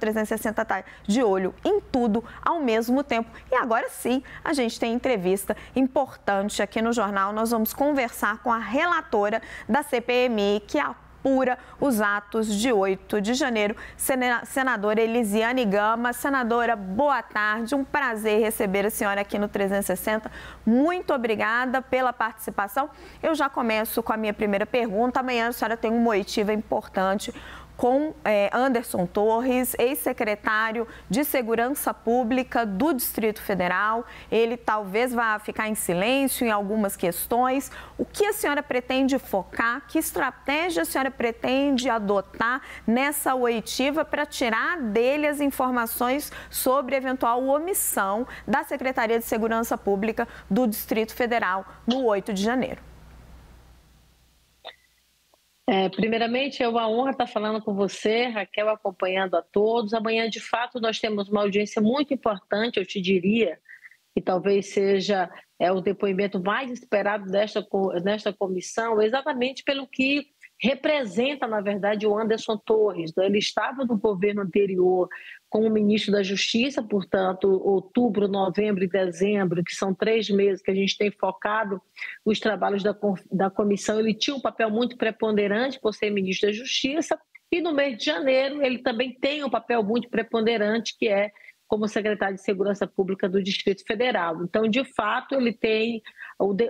360 está de olho em tudo ao mesmo tempo. E agora sim, a gente tem entrevista importante aqui no jornal. Nós vamos conversar com a relatora da CPMI, que apura os atos de 8 de janeiro, senadora Elisiane Gama. Senadora, boa tarde, um prazer receber a senhora aqui no 360. Muito obrigada pela participação. Eu já começo com a minha primeira pergunta. Amanhã a senhora tem uma oitiva importante com Anderson Torres, ex-secretário de Segurança Pública do Distrito Federal. Ele talvez vá ficar em silêncio em algumas questões. O que a senhora pretende focar? Que estratégia a senhora pretende adotar nessa oitiva para tirar dele as informações sobre eventual omissão da Secretaria de Segurança Pública do Distrito Federal no 8 de janeiro? Primeiramente, é uma honra estar falando com você, Raquel, acompanhando a todos. Amanhã, de fato, nós temos uma audiência muito importante, eu te diria, que talvez seja o depoimento mais esperado nesta comissão, exatamente pelo que representa, na verdade, o Anderson Torres. Ele estava no governo anterior como ministro da Justiça, portanto, outubro, novembro e dezembro, que são 3 meses que a gente tem focado os trabalhos da comissão. Ele tinha um papel muito preponderante por ser ministro da Justiça, e no mês de janeiro ele também tem um papel muito preponderante, que é como secretário de Segurança Pública do Distrito Federal. Então, de fato, ele tem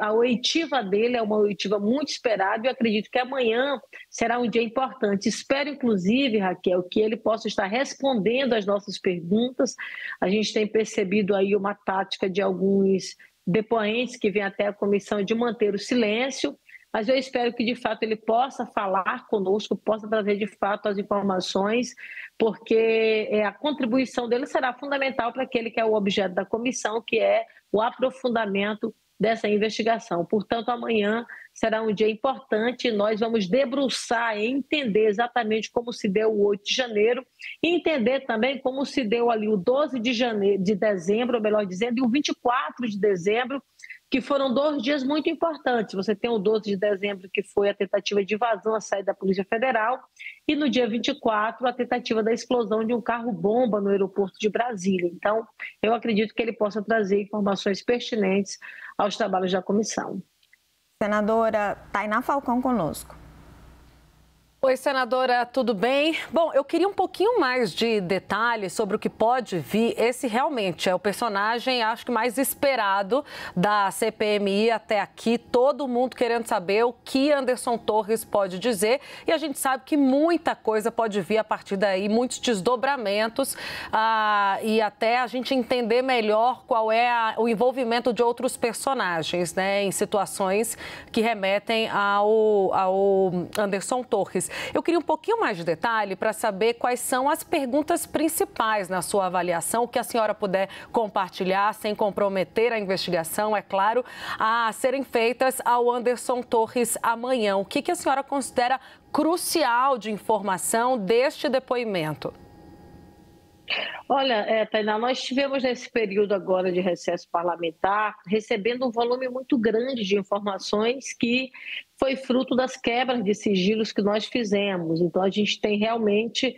a oitiva dele, é uma oitiva muito esperada, e eu acredito que amanhã será um dia importante. Espero, inclusive, Raquel, que ele possa estar respondendo às nossas perguntas. A gente tem percebido aí uma tática de alguns depoentes que vêm até a comissão de manter o silêncio, mas eu espero que, de fato, ele possa falar conosco, possa trazer, de fato, as informações, porque a contribuição dele será fundamental para aquele que é o objeto da comissão, que é o aprofundamento dessa investigação. Portanto, amanhã será um dia importante, nós vamos debruçar e entender exatamente como se deu o 8 de janeiro e entender também como se deu ali o 12 de dezembro, ou melhor dizendo, e o 24 de dezembro, que foram 2 dias muito importantes. Você tem o 12 de dezembro, que foi a tentativa de invasão à saída da Polícia Federal, e no dia 24, a tentativa da explosão de um carro-bomba no aeroporto de Brasília. Então, eu acredito que ele possa trazer informações pertinentes aos trabalhos da comissão. Senadora Tainá Falcão conosco. Oi, senadora, tudo bem? Bom, eu queria um pouquinho mais de detalhes sobre o que pode vir. Esse realmente é o personagem, acho que mais esperado da CPMI até aqui. Todo mundo querendo saber o que Anderson Torres pode dizer. E a gente sabe que muita coisa pode vir a partir daí, muitos desdobramentos e até a gente entender melhor qual é o envolvimento de outros personagens, né, em situações que remetem ao Anderson Torres. Eu queria um pouquinho mais de detalhe para saber quais são as perguntas principais na sua avaliação, o que a senhora puder compartilhar sem comprometer a investigação, é claro, a serem feitas ao Anderson Torres amanhã. O que a senhora considera crucial de informação deste depoimento? Olha, Tainá, nós tivemos nesse período agora de recesso parlamentar recebendo um volume muito grande de informações que foi fruto das quebras de sigilos que nós fizemos. Então, a gente tem realmente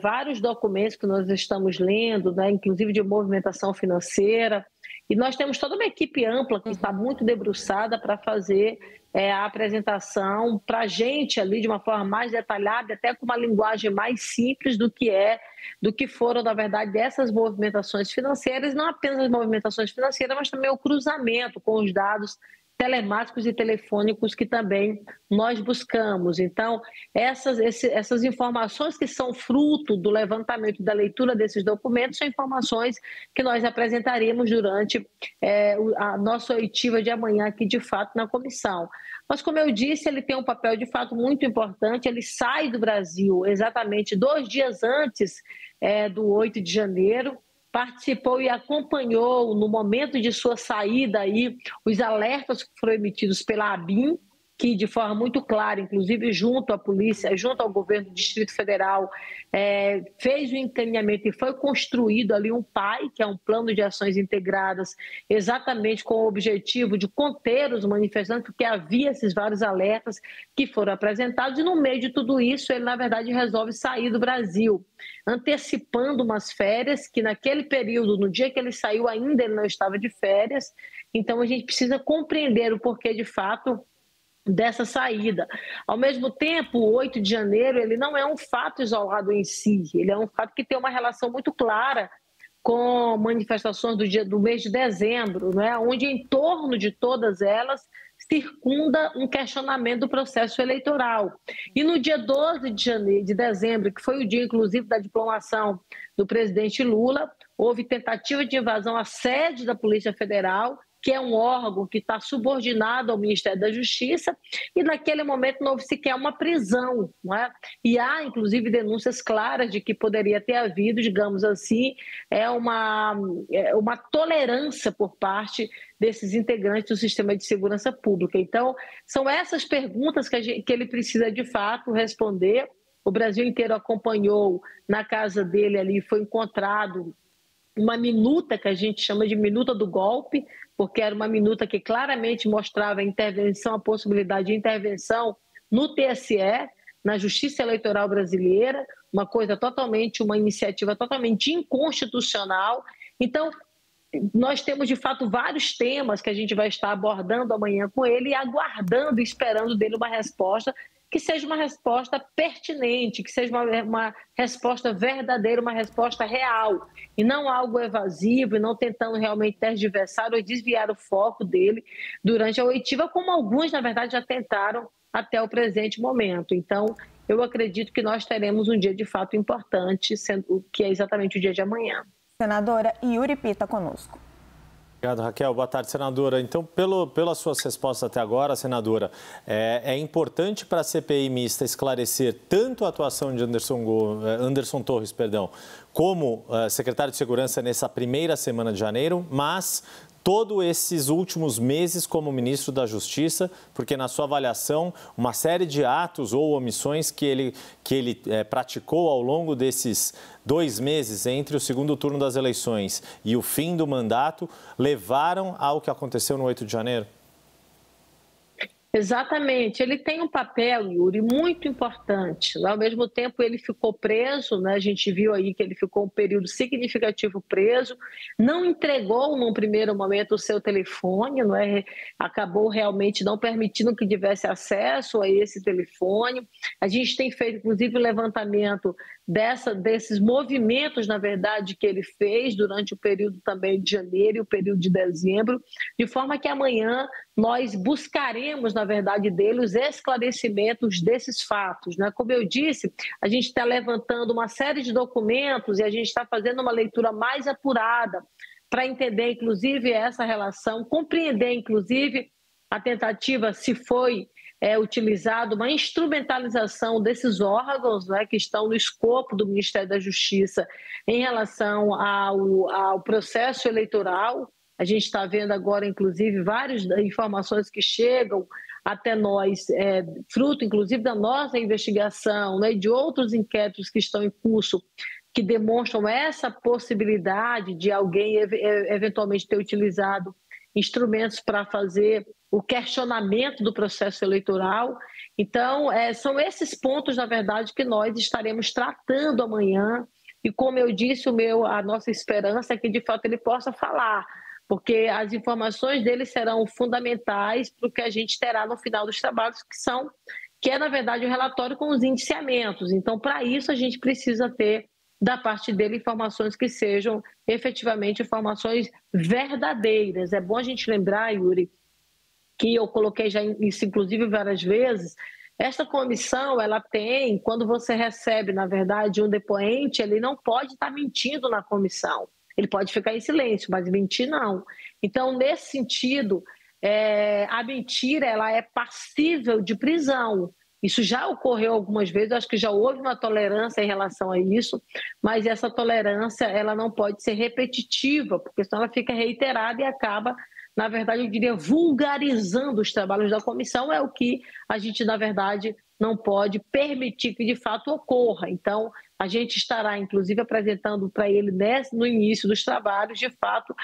vários documentos que nós estamos lendo, né, inclusive de movimentação financeira, e nós temos toda uma equipe ampla que está muito debruçada para fazer a apresentação para a gente ali de uma forma mais detalhada, até com uma linguagem mais simples do que foram, na verdade, dessas movimentações financeiras, não apenas as movimentações financeiras, mas também o cruzamento com os dados telemáticos e telefônicos que também nós buscamos. Então, essas informações que são fruto do levantamento da leitura desses documentos são informações que nós apresentaremos durante a nossa oitiva de amanhã aqui, de fato, na comissão. Mas, como eu disse, ele tem um papel, de fato, muito importante. Ele sai do Brasil exatamente 2 dias antes do 8 de janeiro, participou e acompanhou no momento de sua saída aí os alertas que foram emitidos pela ABIN, que de forma muito clara, inclusive junto à polícia, junto ao governo do Distrito Federal, fez o encaminhamento e foi construído ali um PAI, que é um plano de ações integradas, exatamente com o objetivo de conter os manifestantes, porque havia esses vários alertas que foram apresentados, e no meio de tudo isso, ele, na verdade, resolve sair do Brasil, antecipando umas férias, que naquele período, no dia que ele saiu, ainda ele não estava de férias. Então, a gente precisa compreender o porquê, de fato, dessa saída. Ao mesmo tempo, o 8 de janeiro ele não é um fato isolado em si, ele é um fato que tem uma relação muito clara com manifestações do mês de dezembro, né, onde em torno de todas elas circunda um questionamento do processo eleitoral. E no dia 12 de dezembro, que foi o dia, inclusive, da diplomação do presidente Lula, houve tentativa de invasão à sede da Polícia Federal, que é um órgão que está subordinado ao Ministério da Justiça, e naquele momento não houve sequer uma prisão, não é? E há, inclusive, denúncias claras de que poderia ter havido, digamos assim, uma tolerância por parte desses integrantes do sistema de segurança pública. Então, são essas perguntas que ele precisa, de fato, responder. O Brasil inteiro acompanhou, na casa dele ali foi encontrado uma minuta que a gente chama de minuta do golpe, porque era uma minuta que claramente mostrava a intervenção, a possibilidade de intervenção no TSE, na Justiça Eleitoral Brasileira, uma iniciativa totalmente inconstitucional. Então, nós temos, de fato, vários temas que a gente vai estar abordando amanhã com ele e aguardando e esperando dele uma resposta que seja uma resposta pertinente, que seja uma resposta verdadeira, uma resposta real, e não algo evasivo, e não tentando realmente tergiversar ou desviar o foco dele durante a oitiva, como alguns, na verdade, já tentaram até o presente momento. Então, eu acredito que nós teremos um dia de fato importante, sendo que é exatamente o dia de amanhã. Senadora Yuri Pita conosco. Obrigado, Raquel. Boa tarde, senadora. Então, pelas suas respostas até agora, senadora, é importante para a CPI mista esclarecer tanto a atuação de Anderson Torres, como secretário de Segurança nessa primeira semana de janeiro, mas todos esses últimos meses como ministro da Justiça, porque na sua avaliação, uma série de atos ou omissões que ele praticou ao longo desses 2 meses entre o segundo turno das eleições e o fim do mandato levaram ao que aconteceu no 8 de janeiro? Exatamente, ele tem um papel, Yuri, muito importante. Ao mesmo tempo, ele ficou preso, né? A gente viu aí que ele ficou um período significativo preso, não entregou num primeiro momento o seu telefone, não é? Acabou realmente não permitindo que tivesse acesso a esse telefone. A gente tem feito, inclusive, o levantamento desses movimentos, na verdade, que ele fez durante o período também de janeiro e o período de dezembro, de forma que amanhã nós buscaremos, na verdade, dele os esclarecimentos desses fatos, né? Como eu disse, a gente está levantando uma série de documentos e a gente está fazendo uma leitura mais apurada para entender, inclusive, essa relação, compreender, inclusive, a tentativa, se foi utilizado uma instrumentalização desses órgãos, né, que estão no escopo do Ministério da Justiça em relação ao processo eleitoral. A gente está vendo agora, inclusive, várias informações que chegam até nós, fruto, inclusive, da nossa investigação, né, de outros inquéritos que estão em curso, que demonstram essa possibilidade de alguém eventualmente ter utilizado instrumentos para fazer o questionamento do processo eleitoral. Então, são esses pontos, na verdade, que nós estaremos tratando amanhã. E, como eu disse, a nossa esperança é que, de fato, ele possa falar, porque as informações dele serão fundamentais para o que a gente terá no final dos trabalhos, que é, na verdade, o relatório com os indiciamentos. Então, para isso, a gente precisa ter, da parte dele, informações que sejam efetivamente informações verdadeiras. É bom a gente lembrar, Yuri, que eu coloquei já isso, inclusive, várias vezes. Esta comissão, ela tem, quando você recebe, na verdade, um depoente, ele não pode estar mentindo na comissão. Ele pode ficar em silêncio, mas mentir não. Então, nesse sentido, a mentira ela é passível de prisão. Isso já ocorreu algumas vezes, acho que já houve uma tolerância em relação a isso, mas essa tolerância ela não pode ser repetitiva, porque senão ela fica reiterada e acaba, na verdade, eu diria, vulgarizando os trabalhos da comissão, é o que a gente, na verdade, não pode permitir que de fato ocorra. Então, a gente estará, inclusive, apresentando para ele no início dos trabalhos, de fato,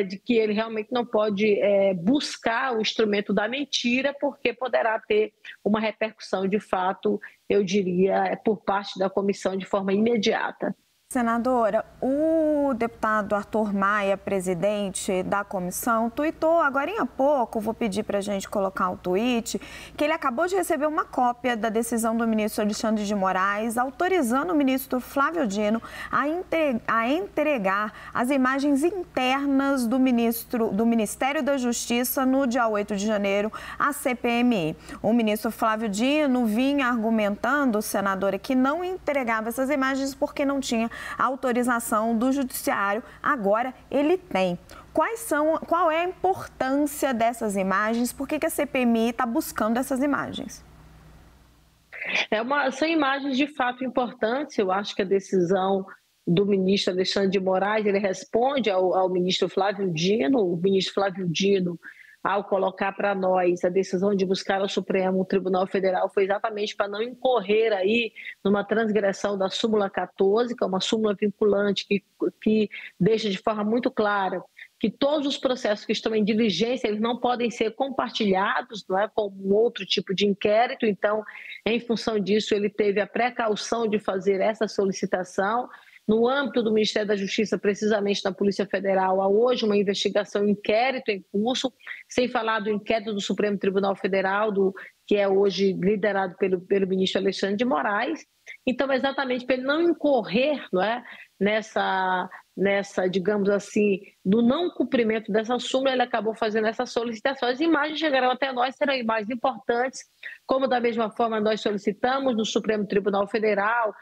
de que ele realmente não pode buscar o instrumento da mentira, porque poderá ter uma repercussão, de fato, eu diria, por parte da comissão de forma imediata. Senadora, o deputado Arthur Maia, presidente da comissão, tuitou agora há pouco, vou pedir para a gente colocar o tweet, que ele acabou de receber uma cópia da decisão do ministro Alexandre de Moraes, autorizando o ministro Flávio Dino a entregar as imagens internas do Ministério da Justiça no dia 8 de janeiro à CPMI. O ministro Flávio Dino vinha argumentando, senadora, que não entregava essas imagens porque não tinha a autorização do judiciário. Agora ele tem. Qual é a importância dessas imagens? Por que a CPMI está buscando essas imagens? São imagens de fato importantes. Eu acho que a decisão do ministro Alexandre de Moraes, ele responde ao ministro Flávio Dino. O ministro Flávio Dino, ao colocar para nós a decisão de buscar ao Supremo Tribunal Federal, foi exatamente para não incorrer aí numa transgressão da súmula 14, que é uma súmula vinculante que deixa de forma muito clara que todos os processos que estão em diligência, eles não podem ser compartilhados, não é, com outro tipo de inquérito. Então, em função disso, ele teve a precaução de fazer essa solicitação. No âmbito do Ministério da Justiça, precisamente na Polícia Federal, há hoje uma investigação, um inquérito em curso, sem falar do inquérito do Supremo Tribunal Federal, que é hoje liderado pelo ministro Alexandre de Moraes. Então, exatamente para ele não incorrer, não é, nessa, digamos assim, no não cumprimento dessa súmula, ele acabou fazendo essa solicitação. As imagens chegarão até nós, serão imagens importantes, como da mesma forma nós solicitamos no Supremo Tribunal Federal,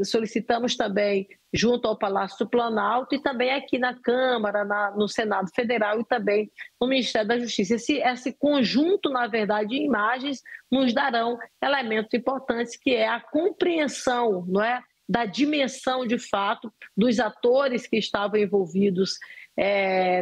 solicitamos também junto ao Palácio do Planalto e também aqui na Câmara, no Senado Federal e também no Ministério da Justiça. Esse conjunto, na verdade, de imagens nos darão elementos importantes, que é a compreensão, não é, da dimensão, de fato, dos atores que estavam envolvidos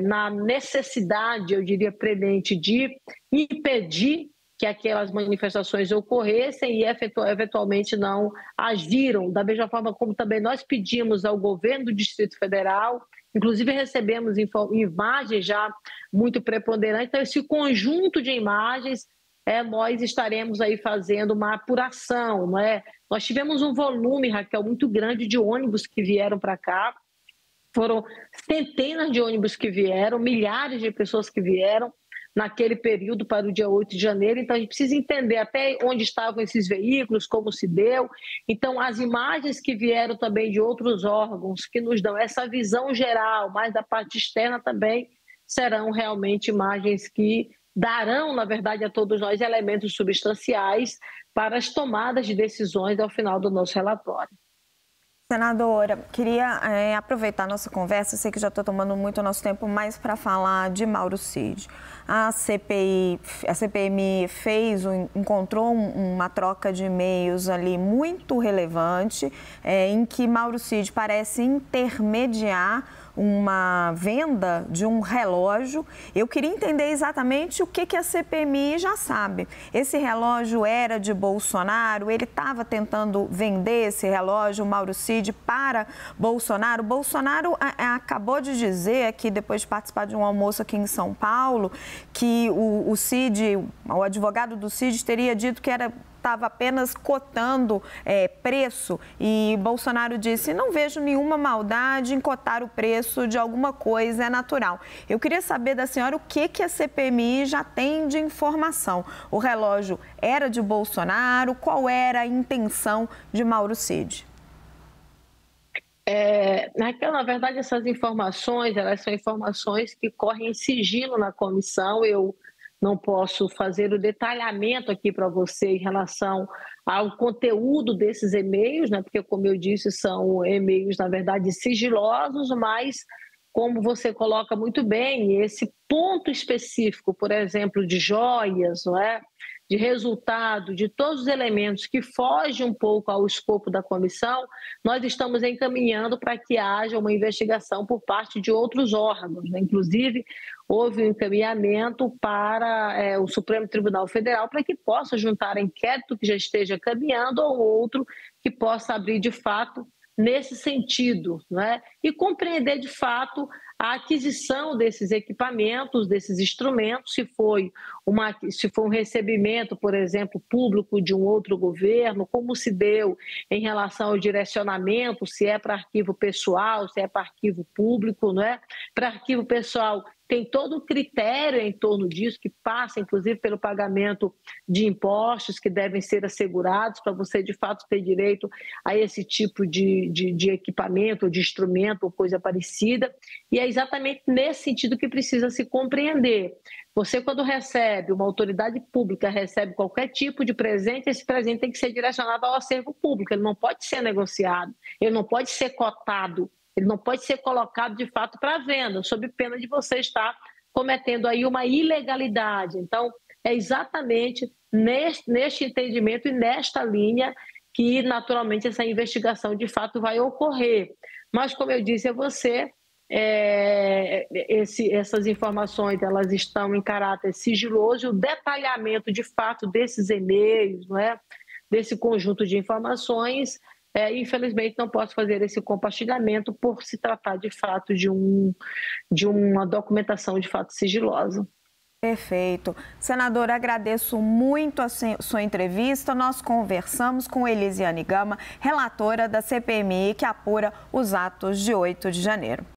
na necessidade, eu diria, premente de impedir que aquelas manifestações ocorressem e eventualmente não agiram, da mesma forma como também nós pedimos ao governo do Distrito Federal, inclusive recebemos imagens já muito preponderantes. Então, esse conjunto de imagens, nós estaremos aí fazendo uma apuração, não é? Nós tivemos um volume, Raquel, muito grande de ônibus que vieram para cá, foram centenas de ônibus que vieram, milhares de pessoas que vieram naquele período para o dia 8 de janeiro, então a gente precisa entender até onde estavam esses veículos, como se deu. Então, as imagens que vieram também de outros órgãos que nos dão essa visão geral, mas da parte externa também, serão realmente imagens que darão, na verdade, a todos nós elementos substanciais para as tomadas de decisões ao final do nosso relatório. Senadora, queria aproveitar a nossa conversa, eu sei que já estou tomando muito o nosso tempo, mas para falar de Mauro Cid. A CPMI encontrou uma troca de e-mails ali muito relevante, em que Mauro Cid parece intermediar uma venda de um relógio. Eu queria entender exatamente o que a CPMI já sabe. Esse relógio era de Bolsonaro, ele estava tentando vender esse relógio, o Mauro Cid, para Bolsonaro. Bolsonaro acabou de dizer aqui, depois de participar de um almoço aqui em São Paulo, que o advogado do Cid teria dito que estava apenas cotando preço, e Bolsonaro disse: não vejo nenhuma maldade em cotar o preço de alguma coisa, é natural. Eu queria saber da senhora o que a CPMI já tem de informação. O relógio era de Bolsonaro? Qual era a intenção de Mauro Cid? Raquel, na verdade, essas informações, elas são informações que correm em sigilo na comissão. Eu não posso fazer o detalhamento aqui para você em relação ao conteúdo desses e-mails, né? Porque, como eu disse, são e-mails, na verdade, sigilosos, mas, como você coloca muito bem, esse ponto específico, por exemplo, de joias, não é? de resultado, de todos os elementos que fogem um pouco ao escopo da comissão, nós estamos encaminhando para que haja uma investigação por parte de outros órgãos, né? Inclusive, houve um encaminhamento para o Supremo Tribunal Federal para que possa juntar inquérito que já esteja caminhando ou outro que possa abrir de fato nesse sentido, né? E compreender de fato a aquisição desses equipamentos, desses instrumentos, se foi um recebimento, por exemplo, público de um outro governo, como se deu em relação ao direcionamento, se é para arquivo pessoal, se é para arquivo público, não é? Para arquivo pessoal tem todo o critério em torno disso, que passa, inclusive, pelo pagamento de impostos que devem ser assegurados para você, de fato, ter direito a esse tipo de equipamento, de instrumento ou coisa parecida. E é exatamente nesse sentido que precisa se compreender. Você, quando recebe, uma autoridade pública recebe qualquer tipo de presente, esse presente tem que ser direcionado ao acervo público, ele não pode ser negociado, ele não pode ser cotado, ele não pode ser colocado de fato para venda, sob pena de você estar cometendo aí uma ilegalidade. Então, é exatamente neste entendimento e nesta linha que, naturalmente, essa investigação de fato vai ocorrer. Mas, como eu disse a você, essas informações elas estão em caráter sigiloso e o detalhamento de fato desses e-mails, não é? Desse conjunto de informações, infelizmente não posso fazer esse compartilhamento por se tratar de fato de uma documentação de fato sigilosa. Perfeito. Senadora, agradeço muito a sua entrevista. Nós conversamos com Elisiane Gama, relatora da CPMI, que apura os atos de 8 de janeiro.